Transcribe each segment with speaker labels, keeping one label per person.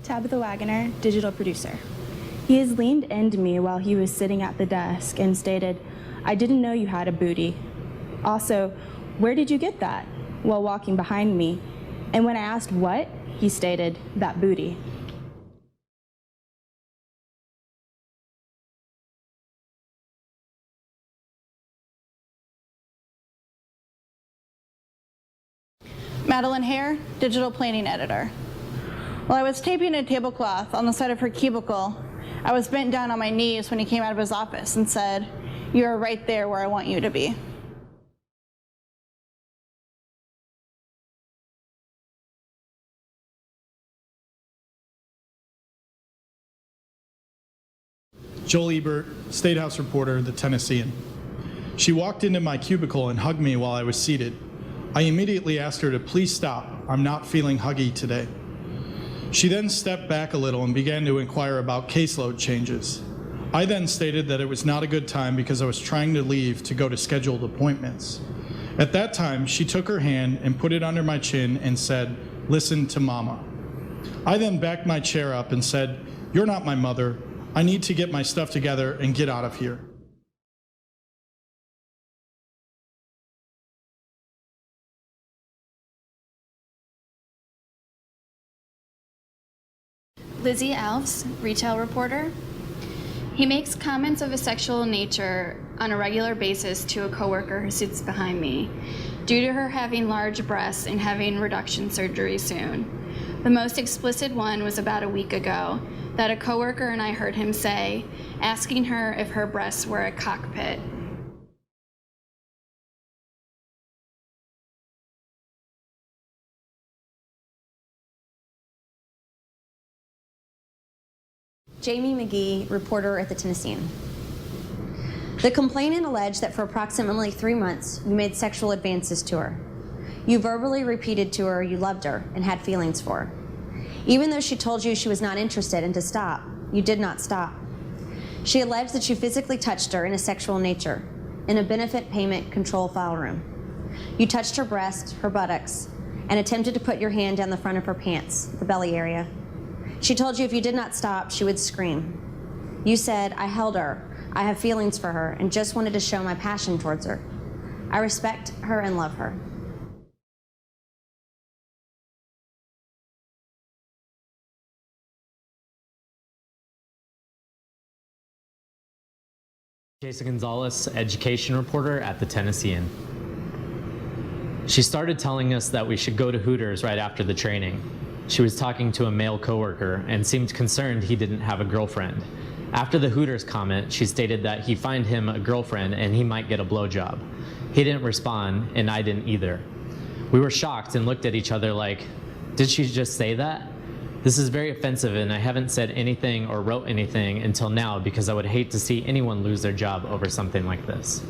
Speaker 1: Tabitha Wagoner, digital producer. He has leaned into me while he was sitting at the desk and stated, "I didn't know you had a booty." Also, "Where did you get that?" while walking behind me. And when I asked what, he stated, "That booty."
Speaker 2: Madeline Hair, digital planning editor. While I was taping a tablecloth on the side of her cubicle, I was bent down on my knees when he came out of his office and said, "You are right there where I want you to be."
Speaker 3: Lieber, State House reporter, the Tennessean. She walked into my cubicle and hugged me while I was seated. I immediately asked her to please stop. I'm not feeling huggy today. She then stepped back a little and began to inquire about caseload changes. I then stated that it was not a good time because I was trying to leave to go to scheduled appointments. At that time, she took her hand and put it under my chin and said, "Listen to Mama." I then backed my chair up and said, "You're not my mother. I need to get my stuff together and get out of here."
Speaker 4: Lizzy Alfs, retail reporter. He makes comments of a sexual nature on a regular basis to a coworker who sits behind me, due to her having large breasts and having reduction surgery soon. The most explicit one was about a week ago, that a coworker and I heard him say, asking her if her breasts were a cockpit.
Speaker 5: Jami McGhee, reporter at the Tennessean. The complainant alleged that for approximately 3 months, you made sexual advances to her. You verbally repeated to her you loved her and had feelings for her. Even though she told you she was not interested and to stop, you did not stop. She alleged that you physically touched her in a sexual nature, in a benefit payment control file room. You touched her breast, her buttocks, and attempted to put your hand down the front of her pants, the belly area. She told you if you did not stop, she would scream. You said, "I held her, I have feelings for her, and just wanted to show my passion towards her. I respect her and love her."
Speaker 6: Gonzalez, education reporter at the Tennessean. She started telling us that we should go to Hooters right after the training. She was talking to a male coworker and seemed concerned he didn't have a girlfriend. After the Hooters comment, she stated that he'd find him a girlfriend and he might get a blowjob. He didn't respond, and I didn't either. We were shocked and looked at each other like, did she just say that? This is very offensive, and I haven't said anything or wrote anything until now because I would hate to see anyone lose their job over something like this.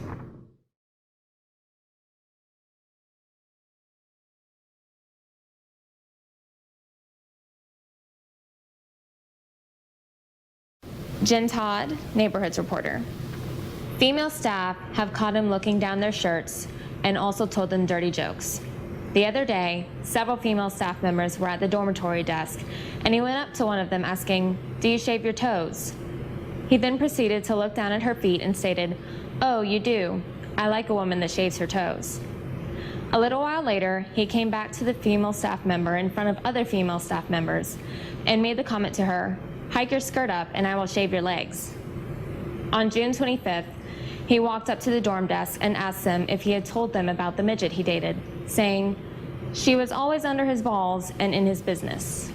Speaker 7: Jen Todd, neighborhoods reporter. Female staff have caught him looking down their shirts and also told them dirty jokes. The other day, several female staff members were at the dormitory desk, and he went up to one of them asking, "Do you shave your toes?" He then proceeded to look down at her feet and stated, "Oh, you do. I like a woman that shaves her toes." A little while later, he came back to the female staff member in front of other female staff members and made the comment to her, "Hike your skirt up and I will shave your legs." On June 25th, he walked up to the dorm desk and asked them if he had told them about the midget he dated, saying, "She was always under his balls and in his business."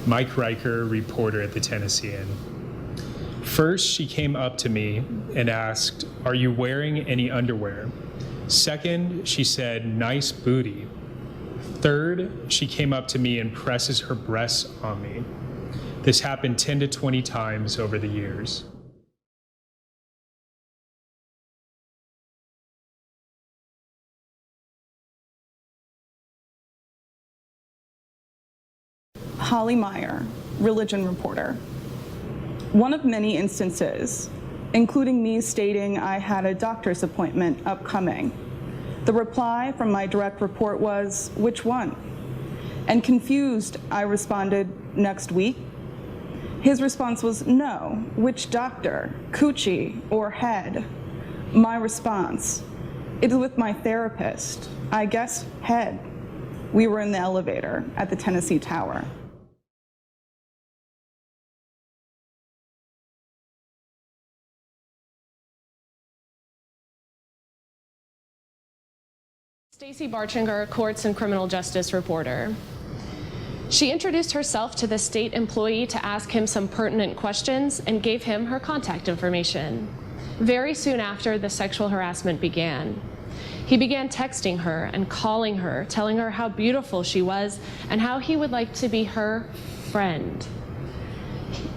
Speaker 8: Mike Riker, reporter at the Tennessean. First, she came up to me and asked, "Are you wearing any underwear?" Second, she said, "Nice booty." Third, she came up to me and presses her breasts on me. This happened 10 to 20 times over the years.
Speaker 9: Holly Meyer, religion reporter. One of many instances including me stating I had a doctor's appointment upcoming. The reply from my direct report was, "Which one?" And confused, I responded, "Next week?" His response was, "No, which doctor, coochie or head?" My response, "It is with my therapist, I guess head." We were in the elevator at the Tennessee Tower.
Speaker 10: Stacy Barchinger, Courts and Criminal Justice reporter. She introduced herself to the state employee to ask him some pertinent questions and gave him her contact information. Very soon after, the sexual harassment began. He began texting her and calling her, telling her how beautiful she was and how he would like to be her friend.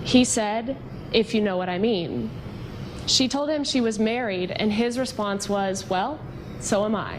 Speaker 10: He said, "If you know what I mean." She told him she was married, and his response was, "Well, so am I."